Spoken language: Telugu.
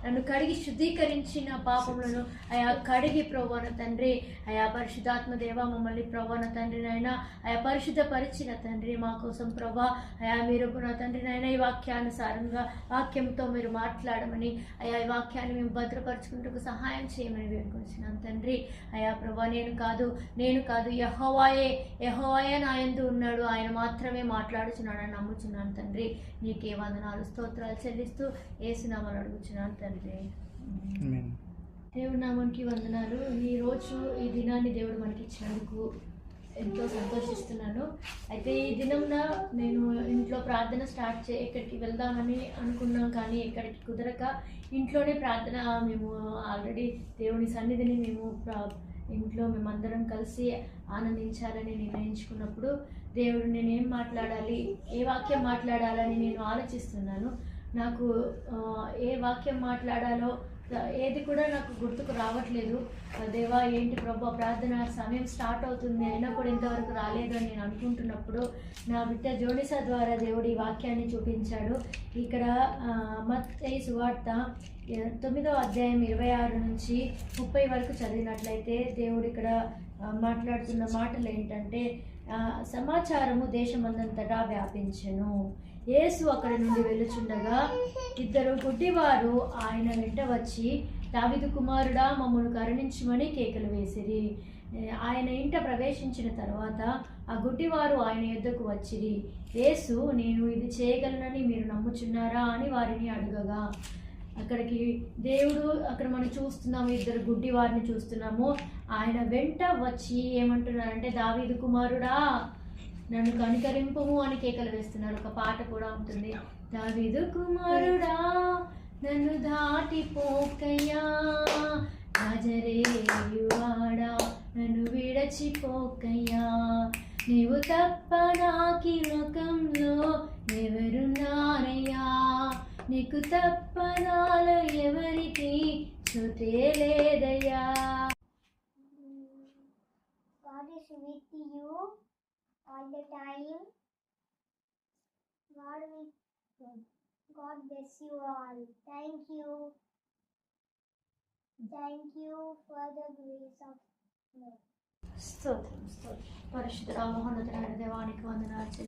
నన్ను కడిగి శుద్ధీకరించిన పాపములను అయా కడిగి ప్రభువా తండ్రి, అయా పరిశుద్ధాత్మ దేవ మమ్మల్ని ప్రభువా తండ్రి నాయన అయా పరిశుద్ధపరిచిన తండ్రి మా కోసం ప్రభా, అయా మీరు నా తండ్రి నాయన ఈ వాక్యానుసారంగా వాక్యంతో మీరు మాట్లాడమని, అయా ఈ వాక్యాన్ని మేము భద్రపరచుకుంటూ సహాయం చేయమని వేడుకొచ్చినాను తండ్రి. అయా ప్రభా నేను కాదు యెహోవాయే నా యందు ఉన్నాడు, ఆయన మాత్రమే మాట్లాడుచున్నాడని నమ్ముచున్నాను తండ్రి. నీకే వందనాలు స్తోత్రాలు చెల్లిస్తూ యేసు నామములో అడుగుచున్నాను తండ్రి. దేవుడి నామానికి వందనాలు. ఈ దినాన్ని దేవుడు మనకి ఇచ్చినందుకు ఎంతో సంతోషిస్తున్నాను. అయితే ఈ దినంన నేను ఇంట్లో ప్రార్థన ఎక్కడికి వెళ్దామని అనుకున్నాం, కానీ ఎక్కడికి కుదరక ఇంట్లోనే ప్రార్థన మేము ఆల్రెడీ దేవుని సన్నిధిని ఇంట్లో మేమందరం కలిసి ఆనందించాలని నిర్ణయించుకున్నప్పుడు దేవుడు నేనేం మాట్లాడాలి, ఏ వాక్యం మాట్లాడాలని నేను ఆలోచిస్తున్నాను. నాకు ఏ వాక్యం మాట్లాడాలో ఏది కూడా నాకు గుర్తుకు రావట్లేదు. దేవా ఏంటి ప్రభా, ప్రార్థన సమయం స్టార్ట్ అవుతుంది అయినా కూడా ఇంతవరకు రాలేదు అని నేను అనుకుంటున్నప్పుడు నా బిడ్డ జోనిసా ద్వారా దేవుడు ఈ వాక్యాన్ని చూపించాడు. ఇక్కడ మత్తయి సువార్త 9వ అధ్యాయం 26 నుంచి 30 వరకు చదివినట్లయితే దేవుడు ఇక్కడ మాట్లాడుతున్న మాటలు ఏంటంటే, సమాచారము దేశమందంతటా వ్యాపించెను. యేసు అక్కడి నుండి వెళ్ళుచుండగా 2 గుడ్డివారు ఆయన వెంట వచ్చి, దావీదు కుమారుడా మమ్మను కరుణించుమని కేకలు వేసిరి. ఆయన ఇంట ప్రవేశించిన తర్వాత ఆ గుడ్డివారు ఆయన యొద్దకు వచ్చిరి. యేసు, నేను ఇది చేయగలనని మీరు నమ్ముచున్నారా అని వారిని అడగగా, అక్కడ మనం చూస్తున్నాము 2 గుడ్డి వారిని చూస్తున్నాము. ఆయన వెంట వచ్చి ఏమంటున్నారంటే, దావీదు కుమారుడా నన్ను కనికరింపుము అని కేకలు వేస్తున్నారు. ఒక పాట కూడా ఉంటుంది, దావీదు కుమారుడా నన్ను దాటిపోకయ్యా, నజరేయువాడా నన్ను విడచిపోకయ్యా, నీవు తప్ప నాకి లోకంలో ఎవరున్నారయ్యా, నీకు తప్ప నాలో ఎవరికి చుతే లేదయ్యా. God is with you all the time. God bless you all. Thank you for the grace of God. స్తోత్రం. పరిశుద్ధ మహోన్నతుడైన దేవానికి వందనాలు.